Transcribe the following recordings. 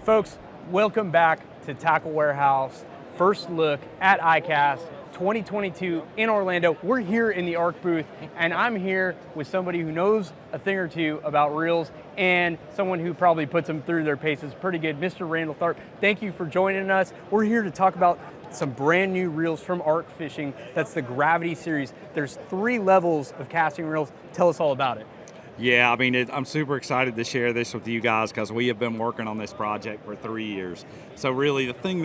Folks, welcome back to Tackle Warehouse. First look at ICAST 2022 in Orlando. We're here in the Ark booth, and I'm here with somebody who knows a thing or two about reels and someone who probably puts them through their paces pretty good, Mr. Randall Tharp. Thank you for joining us. We're here to talk about some brand new reels from Ark Fishing. That's the Gravity series. There's 3 levels of casting reels. Tell us all about it. Yeah, I mean, I'm super excited to share this with you guys because we have been working on this project for 3 years. So really the thing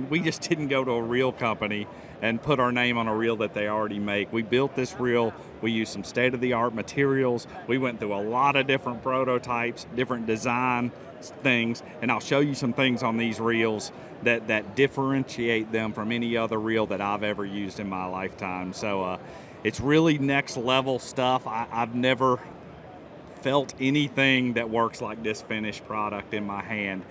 we just didn't go to a reel company and put our name on a reel that they already make. We built this reel. We used some state-of-the-art materials. We went through a lot of different prototypes, different design things, and I'll show you some things on these reels that differentiate them from any other reel that I've ever used in my lifetime. So it's really next level stuff. I've never felt anything that works like this finished product in my hand.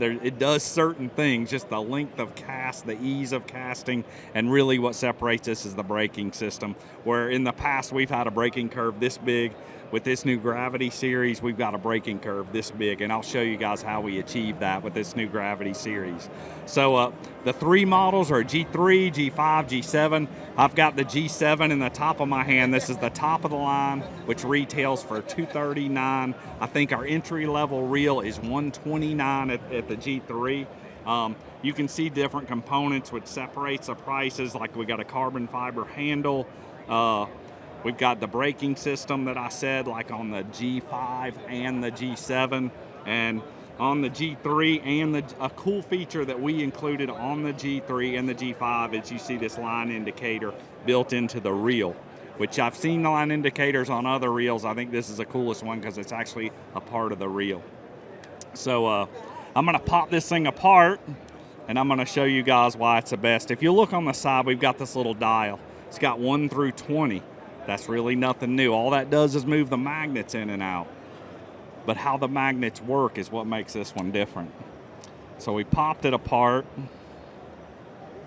It does certain things, just the length of cast, the ease of casting, and really what separates this is the braking system. Where in the past we've had a braking curve this big, with this new Gravity series we've got a braking curve this big, and I'll show you guys how we achieve that with this new Gravity series. So the 3 models are G3, G5, G7. I've got the G7 in the top of my hand. This is the top of the line, which retails for $239. I think our entry level reel is $129 at the G3. You can see different components which separates the prices, like we got a carbon fiber handle. We've got the braking system that I said, like on the G5 and the G7, and on the G3, and a cool feature that we included on the G3 and the G5 is you see this line indicator built into the reel, which I've seen the line indicators on other reels. I think this is the coolest one because it's actually a part of the reel. So I'm going to pop this thing apart, and I'm going to show you guys why it's the best. If you look on the side, we've got this little dial. It's got 1 through 20. That's really nothing new. All that does is move the magnets in and out. But how the magnets work is what makes this one different. So we popped it apart.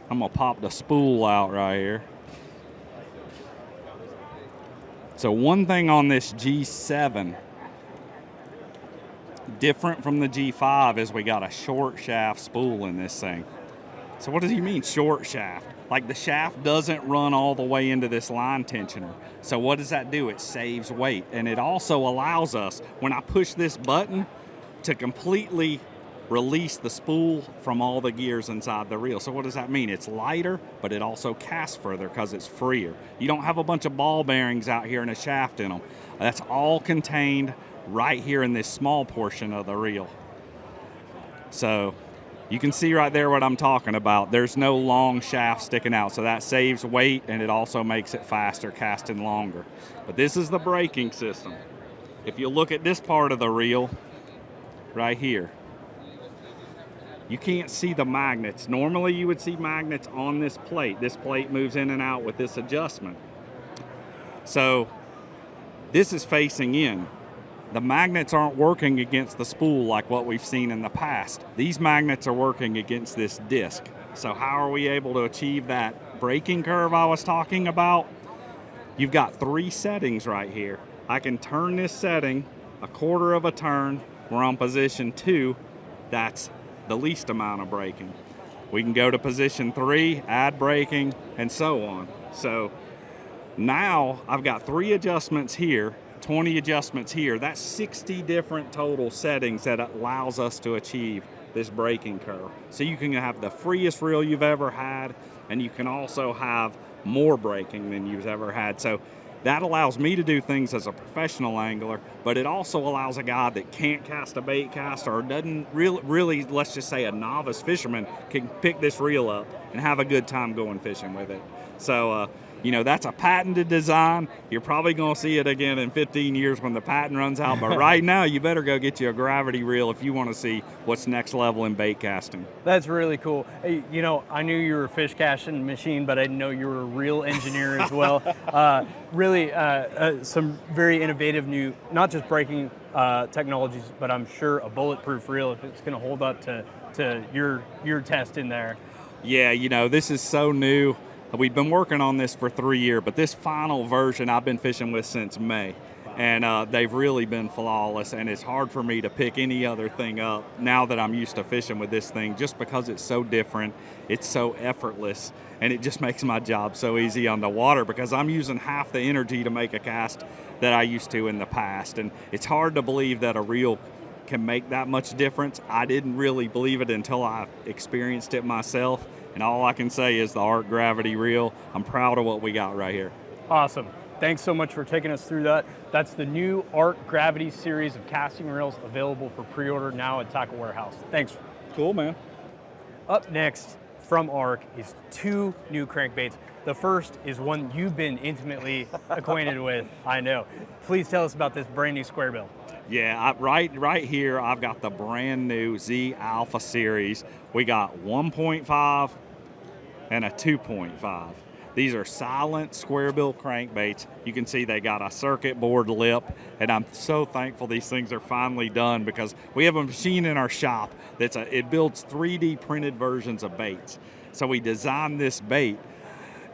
I'm gonna pop the spool out right here. So one thing on this G7, different from the G5, is we got a short shaft spool in this thing. So what does he mean, short shaft? Like the shaft doesn't run all the way into this line tensioner. So what does that do? It saves weight. And it also allows us, when I push this button, to completely release the spool from all the gears inside the reel. So what does that mean? It's lighter, but it also casts further because it's freer. You don't have a bunch of ball bearings out here and a shaft in them. That's all contained right here in this small portion of the reel. So you can see right there what I'm talking about. There's no long shaft sticking out, so that saves weight and it also makes it faster, casting longer. But this is the braking system. If you look at this part of the reel right here, you can't see the magnets. Normally you would see magnets on this plate. This plate moves in and out with this adjustment. So this is facing in. The magnets aren't working against the spool like what we've seen in the past. These magnets are working against this disc. So how are we able to achieve that braking curve I was talking about? You've got 3 settings right here. I can turn this setting a quarter of a turn. We're on position 2. That's the least amount of braking. We can go to position 3, add braking, and so on. So now I've got 3 adjustments here, 20 adjustments here. That's 60 different total settings that allows us to achieve this braking curve. So you can have the freest reel you've ever had, and you can also have more braking than you've ever had. So that allows me to do things as a professional angler, but it also allows a guy that can't cast a bait cast or doesn't really, let's just say a novice fisherman, can pick this reel up and have a good time going fishing with it. So that's a patented design. You're probably going to see it again in 15 years when the patent runs out. But right now, you better go get you a Gravity reel if you want to see what's next level in bait casting. That's really cool. Hey, I knew you were a fish casting machine, but I didn't know you were a reel engineer as well. Really, some very innovative new, not just braking technologies, but I'm sure a bulletproof reel if it's going to hold up to your test in there. Yeah, this is so new. We've been working on this for 3 years, but this final version I've been fishing with since May. and they've really been flawless, and it's hard for me to pick any other thing up now that I'm used to fishing with this thing, just because it's so different, it's so effortless, and it just makes my job so easy on the water because I'm using half the energy to make a cast that I used to in the past, and it's hard to believe that a reel can make that much difference. I didn't really believe it until I experienced it myself, and all I can say is the Ark Gravity Reel. I'm proud of what we got right here. Awesome. Thanks so much for taking us through that. That's the new Ark Gravity series of casting reels, available for pre-order now at Tackle Warehouse. Thanks. Cool, man. Up next from Ark is 2 new crankbaits. The first is one you've been intimately acquainted with, I know. Please tell us about this brand new square bill. Yeah, right here, I've got the brand new Z Alpha series. We got 1.5 and a 2.5. These are silent square bill crankbaits. You can see they got a circuit board lip, and I'm so thankful these things are finally done because we have a machine in our shop it builds 3D printed versions of baits. So we designed this bait,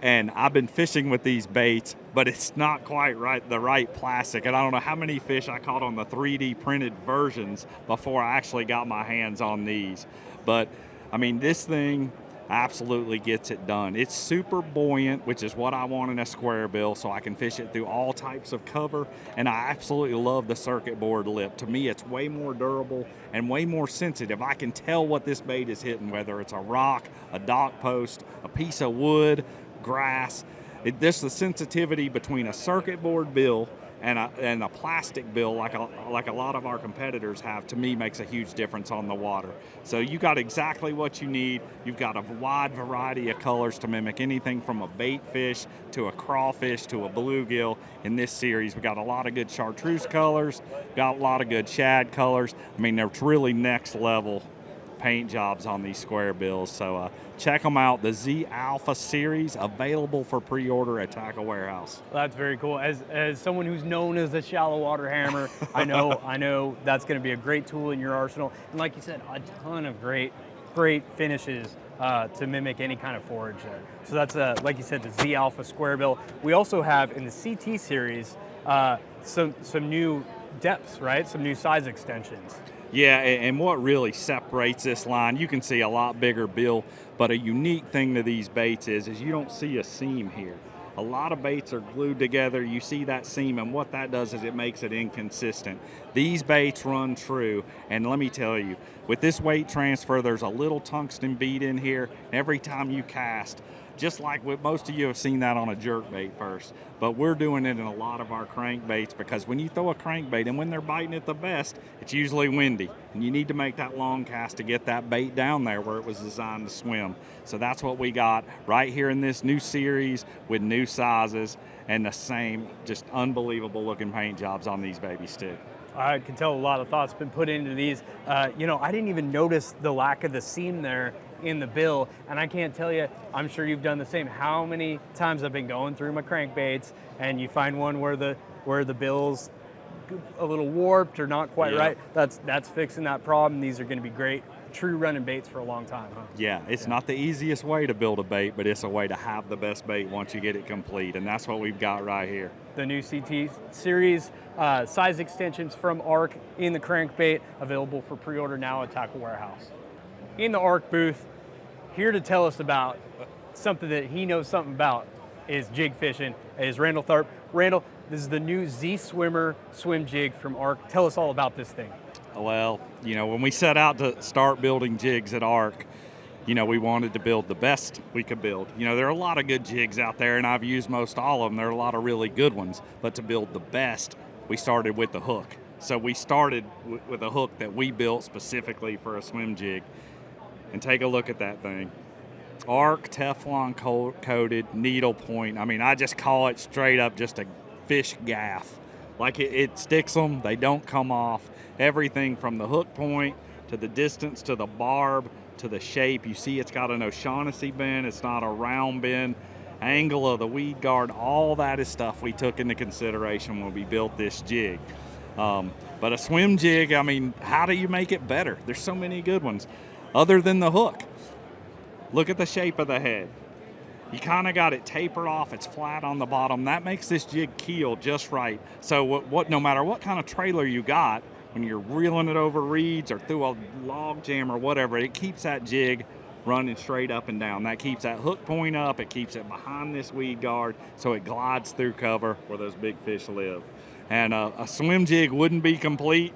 and I've been fishing with these baits, but it's not quite the right plastic. And I don't know how many fish I caught on the 3D printed versions before I actually got my hands on these. But I mean, this thing absolutely gets it done. It's super buoyant, which is what I want in a square bill, so I can fish it through all types of cover. And I absolutely love the circuit board lip. To me, it's way more durable and way more sensitive. I can tell what this bait is hitting, whether it's a rock, a dock post, a piece of wood, grass. This the sensitivity between a circuit board bill and a plastic bill like a lot of our competitors have, to me, makes a huge difference on the water. So you got exactly what you need. You've got a wide variety of colors to mimic anything from a bait fish to a crawfish to a bluegill in this series. We got a lot of good chartreuse colors, got a lot of good shad colors. I mean, they're really next level paint jobs on these square bills. So check them out. The Z Alpha series, available for pre-order at Tackle Warehouse. That's very cool. As someone who's known as a shallow water hammer, I know that's going to be a great tool in your arsenal. And like you said, a ton of great finishes to mimic any kind of forage there. So that's like you said, the Z Alpha square bill. We also have in the CT series some new depths, right? Some new size extensions. Yeah, and what really separates this line, you can see a lot bigger bill, but a unique thing to these baits is you don't see a seam here. A lot of baits are glued together. You see that seam, and what that does is it makes it inconsistent. These baits run true, and let me tell you, with this weight transfer, there's a little tungsten bead in here. Every time you cast, just like most of you have seen that on a jerkbait first, but we're doing it in a lot of our crankbaits, because when you throw a crankbait and when they're biting it the best, it's usually windy, and you need to make that long cast to get that bait down there where it was designed to swim. So that's what we got right here in this new series with new sizes and the same just unbelievable looking paint jobs on these babies too. I can tell a lot of thought's been put into these. I didn't even notice the lack of the seam there in the bill, and I can't tell you, I'm sure you've done the same, how many times I've been going through my crankbaits and you find one where the bill's a little warped or not quite right. That's fixing that problem. These are going to be great true running baits for a long time, huh? Yeah, it's not the easiest way to build a bait, but it's a way to have the best bait once you get it complete, and that's what we've got right here. The new CT series, size extensions from Ark in the crankbait, available for pre-order now at Tackle Warehouse. In the Ark booth, here to tell us about something that he knows something about is jig fishing, is Randall Tharp. Randall, this is the new Z Swimmer swim jig from Ark. Tell us all about this thing. Well, when we set out to start building jigs at Ark, we wanted to build the best we could build. There are a lot of good jigs out there, and I've used most all of them. There are a lot of really good ones, but to build the best, we started with the hook. So we started with a hook that we built specifically for a swim jig. And take a look at that thing. Ark Teflon coated needle point. I mean, I just call it straight up just a fish gaff. Like it sticks them, they don't come off. Everything from the hook point to the distance to the barb to the shape. You see it's got an O'Shaughnessy bend, it's not a round bend. Angle of the weed guard, all that is stuff we took into consideration when we built this jig. But a swim jig, I mean, how do you make it better? There's so many good ones. Other than the hook, look at the shape of the head. You kind of got it tapered off. It's flat on the bottom. That makes this jig keel just right. So no matter what kind of trailer you got, when you're reeling it over reeds or through a log jam or whatever, it keeps that jig running straight up and down. That keeps that hook point up. It keeps it behind this weed guard so it glides through cover where those big fish live. And a swim jig wouldn't be complete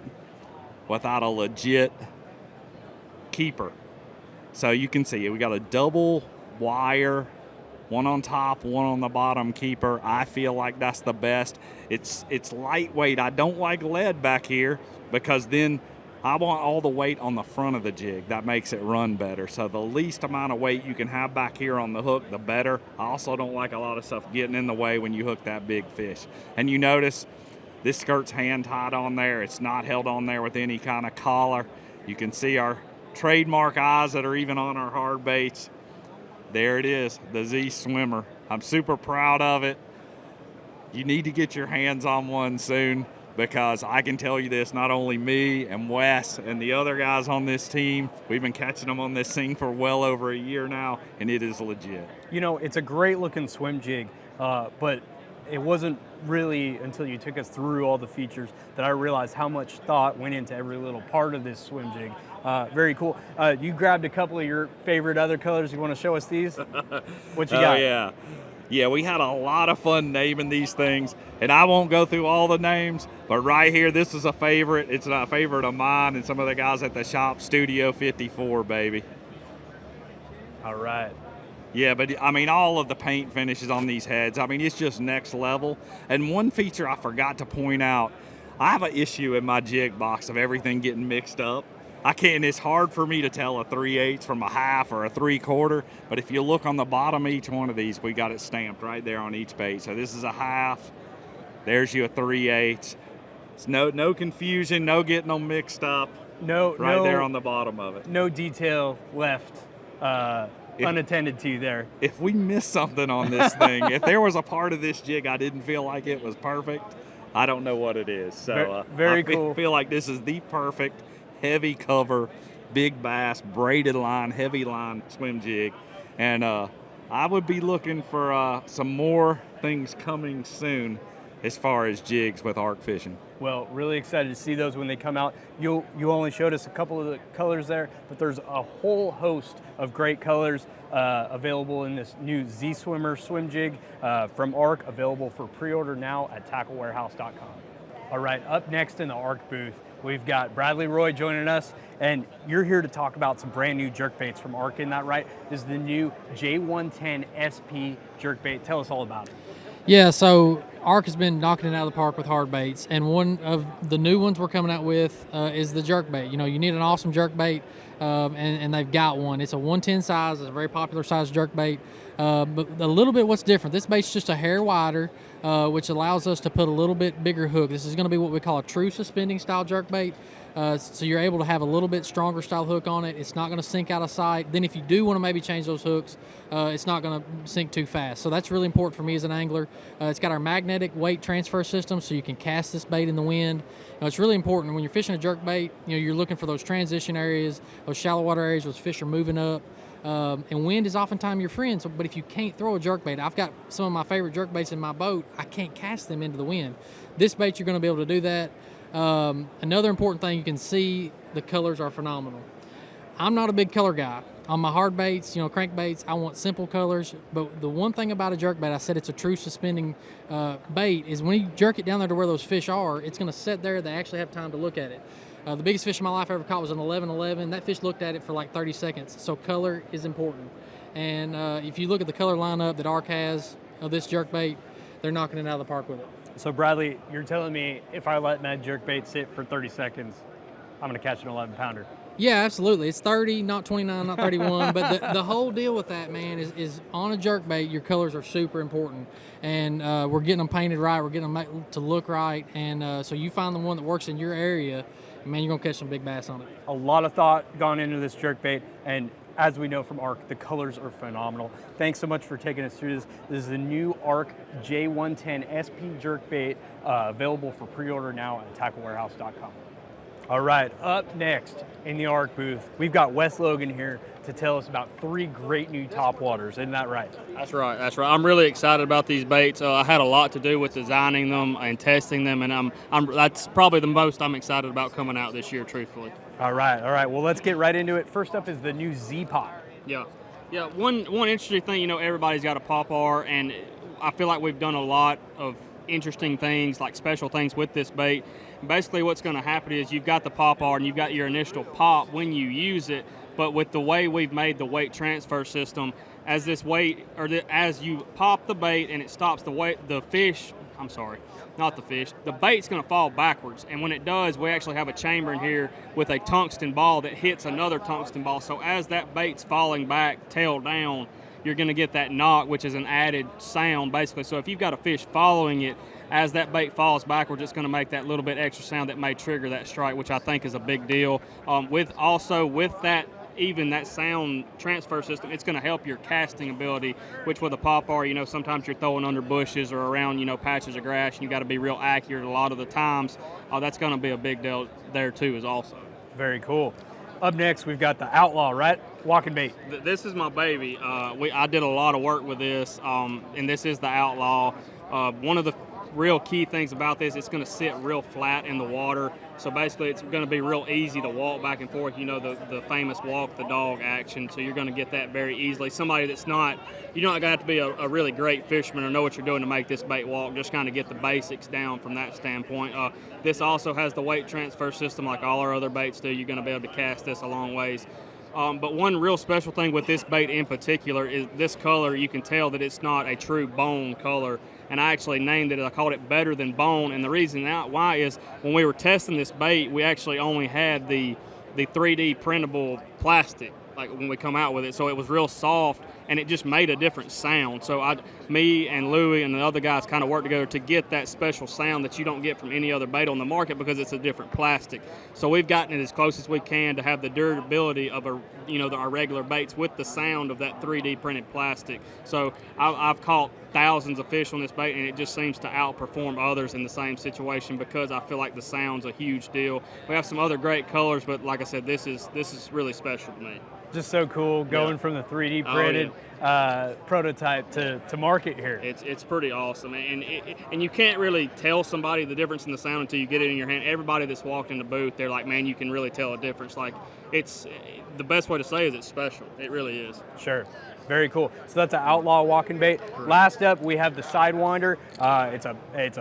without a legit keeper. So you can see we got a double wire, one on top, one on the bottom keeper. I feel like that's the best. It's lightweight. I don't like lead back here because then I want all the weight on the front of the jig. That makes it run better. So the least amount of weight you can have back here on the hook, the better. I also don't like a lot of stuff getting in the way when you hook that big fish. And you notice this skirt's hand tied on there. It's not held on there with any kind of collar. You can see our trademark eyes that are even on our hard baits. There it is, the Z Swimmer. I'm super proud of it. You need to get your hands on one soon, because I can tell you this, not only me and Wes and the other guys on this team, we've been catching them on this thing for well over a year now, and it is legit. You know, it's a great looking swim jig, but it wasn't really until you took us through all the features that I realized how much thought went into every little part of this swim jig. Very cool. You grabbed a couple of your favorite other colors. You want to show us these? What you got? Oh, yeah. Yeah, we had a lot of fun naming these things, and I won't go through all the names, but right here, this is a favorite. It's a favorite of mine and some of the guys at the shop, Studio 54, baby. All right. Yeah, but I mean, all of the paint finishes on these heads, I mean, it's just next level. And one feature I forgot to point out, I have an issue in my jig box of everything getting mixed up. It's hard for me to tell a 3/8 from a half or a 3/4, but if you look on the bottom of each one of these, we got it stamped right there on each bait. So this is a half, there's you a 3/8. It's no confusion, no getting them mixed up. No, there on the bottom of it. No detail left unattended to there. If we missed something on this thing, if there was a part of this jig I didn't feel like it was perfect, I don't know what it is. So very cool. I feel like this is the perfect heavy cover, big bass, braided line, heavy line swim jig. And I would be looking for some more things coming soon as far as jigs with Ark Fishing. Well, really excited to see those when they come out. You only showed us a couple of the colors there, but there's a whole host of great colors available in this new Z Swimmer swim jig from Ark, available for pre-order now at tacklewarehouse.com. All right, up next in the Ark booth, we've got Bradley Roy joining us, and you're here to talk about some brand new jerkbaits from Ark, isn't that right? This is the new J110 SP jerkbait. Tell us all about it. Yeah, so Ark has been knocking it out of the park with hard baits, and one of the new ones we're coming out with is the jerkbait. You know, you need an awesome jerkbait, and they've got one. It's a 110 size. It's a very popular size jerkbait, but a little bit what's different. This bait's just a hair wider, which allows us to put a little bit bigger hook. This is going to be what we call a true suspending style jerkbait. So you're able to have a little bit stronger style hook on it. It's not going to sink out of sight. Then if you do want to maybe change those hooks, it's not going to sink too fast. So that's really important for me as an angler. It's got our magnetic weight transfer system, so you can cast this bait in the wind. It's really important when you're fishing a jerkbait. You know, you're looking for those transition areas, those shallow water areas where fish are moving up. And wind is oftentimes your friend. But if you can't throw a jerkbait, I've got some of my favorite jerkbaits in my boat. I can't cast them into the wind. This bait, you're going to be able to do that. Another important thing, you can see the colors are phenomenal. I'm not a big color guy. On my hard baits, you know, crankbaits, I want simple colors. But the one thing about a jerkbait, I said it's a true suspending bait, is when you jerk it down there to where those fish are, it's going to sit there. They actually have time to look at it. The biggest fish in my life I ever caught was an 11-11. That fish looked at it for like 30 seconds. So color is important. And if you look at the color lineup that Ark has of this jerkbait, they're knocking it out of the park with it. So Bradley, you're telling me if I let my jerkbait sit for 30 seconds, I'm going to catch an 11-pounder. Yeah, absolutely. It's 30, not 29, not 31. But the whole deal with that, man, is on a jerkbait, your colors are super important. And we're getting them painted right. We're getting them to look right. And so you find the one that works in your area, and man, you're going to catch some big bass on it. A lot of thought gone into this jerkbait, and as we know from Ark, the colors are phenomenal. Thanks so much for taking us through this. This is the new Ark J110 SP jerkbait, available for pre-order now at tacklewarehouse.com. All right, up next in the Ark booth, we've got Wes Logan here to tell us about 3 great new topwaters. Isn't that right? That's right. That's right. I'm really excited about these baits. I had a lot to do with designing them and testing them, and that's probably the most I'm excited about coming out this year, truthfully. All right. Well, let's get right into it. First up is the new Z-Pop. Yeah. One interesting thing, everybody's got a Pop-R, and I feel like we've done a lot of interesting things, like special things with this bait. Basically, what's going to happen is you've got the Pop-R and you've got your initial pop when you use it, but with the way we've made the weight transfer system, as as you pop the bait and it stops the bait's going to fall backwards, and when it does, we actually have a chamber in here with a tungsten ball that hits another tungsten ball. So as that bait's falling back, tail down, you're going to get that knock, which is an added sound, basically. So if you've got a fish following it, as that bait falls backwards, it's going to make that little bit extra sound that may trigger that strike, which I think is a big deal. With that sound transfer system, it's going to help your casting ability, which with a Pop-R, sometimes you're throwing under bushes or around, patches of grass, and you got to be real accurate a lot of the times. That's going to be a big deal there too, is also. Very cool. Up next, we've got the Outlaw, right? Walking bait. This is my baby. I did a lot of work with this, and this is the Outlaw. One of the real key things about this, it's going to sit real flat in the water. So basically, it's going to be real easy to walk back and forth, the famous walk the dog action. So you're going to get that very easily. Somebody that's not, you're not going to have to be a really great fisherman or know what you're doing to make this bait walk. Just kind of get the basics down from that standpoint. This also has the weight transfer system like all our other baits do. You're going to be able to cast this a long ways. But one real special thing with this bait in particular is this color. You can tell that it's not a true bone color, and I actually named it, I called it Better Than Bone, and the reason why is when we were testing this bait, we actually only had the 3D printable plastic, like when we come out with it, so it was real soft, and it just made a different sound. So me and Louie and the other guys kind of worked together to get that special sound that you don't get from any other bait on the market because it's a different plastic. So we've gotten it as close as we can to have the durability of our regular baits with the sound of that 3D printed plastic. So I've caught thousands of fish on this bait, and it just seems to outperform others in the same situation because I feel like the sound's a huge deal. We have some other great colors, but like I said, this is really special to me. Just so cool going from the 3D printed prototype to market here. It's pretty awesome, and you can't really tell somebody the difference in the sound until you get it in your hand. Everybody that's walked in the booth, they're like, man, you can really tell a difference. Like, it's the best way to say is it's special. It really is. Sure. Very cool. So that's an Outlaw walking bait. Correct. Last up, we have the Sidewinder. It's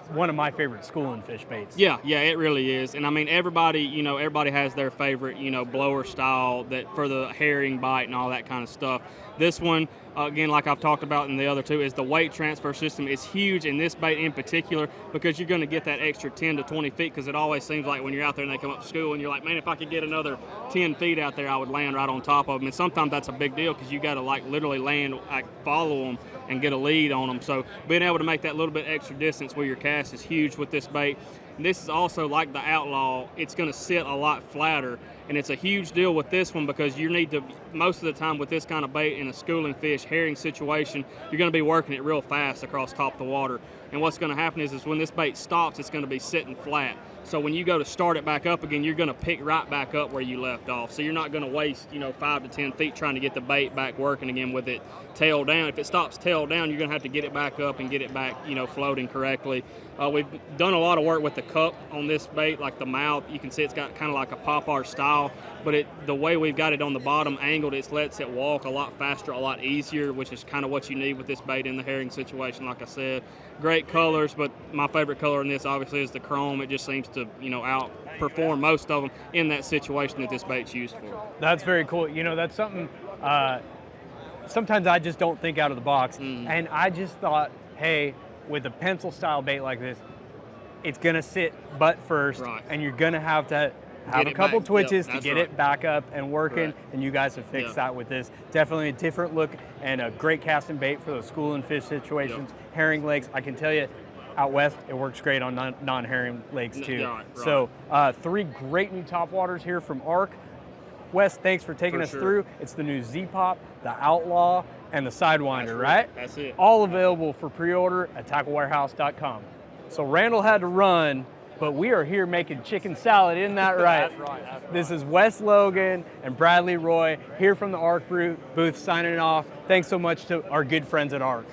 one of my favorite schooling fish baits. Yeah, it really is. And I mean, everybody has their favorite, blower style that for the herring bite and all that kind of stuff. This one, again, like I've talked about in the other two, is the weight transfer system is huge in this bait in particular because you're going to get that extra 10 to 20 feet because it always seems like when you're out there and they come up to school and you're like, man, if I could get another 10 feet out there, I would land right on top of them. And sometimes that's a big deal because you got to literally land, follow them and get a lead on them. So being able to make that little bit extra distance with your cast is huge with this bait. And this is also like the Outlaw. It's going to sit a lot flatter, and it's a huge deal with this one because you need to, most of the time with this kind of bait in a schooling fish herring situation, you're going to be working it real fast across top of the water. And what's going to happen is when this bait stops, it's going to be sitting flat. So when you go to start it back up again, you're going to pick right back up where you left off. So you're not going to waste, 5 to 10 feet trying to get the bait back working again with it tail down. If it stops tail down, you're going to have to get it back up and get it back, floating correctly. We've done a lot of work with the cup on this bait, like the mouth. You can see it's got kind of like a Pop-R style, but the way we've got it on the bottom angled, it lets it walk a lot faster, a lot easier, which is kind of what you need with this bait in the herring situation, like I said. Great colors, but my favorite color in this obviously is the chrome. It just seems to, outperform most of them in that situation that this bait's used for. That's very cool. That's something, sometimes I just don't think out of the box. And I just thought, hey, with a pencil style bait like this, it's going to sit butt first, right, and you're going to have a couple twitches to get it back up and working, right, and you guys have fixed that with this. Definitely a different look and a great casting bait for those schooling fish situations. Herring lakes, I can tell you, out west, it works great on non-herring lakes too. Right. So 3 great new topwaters here from Ark. Wes, thanks for taking us through. It's the new Z-Pop, the Outlaw, and the Sidewinder, right? That's it. All available for pre-order at tacklewarehouse.com. So Randall had to run. but we are here making chicken salad. Isn't that right? That's right. That's This is Wes Logan and Bradley Roy here from the Ark booth signing off. Thanks so much to our good friends at Ark.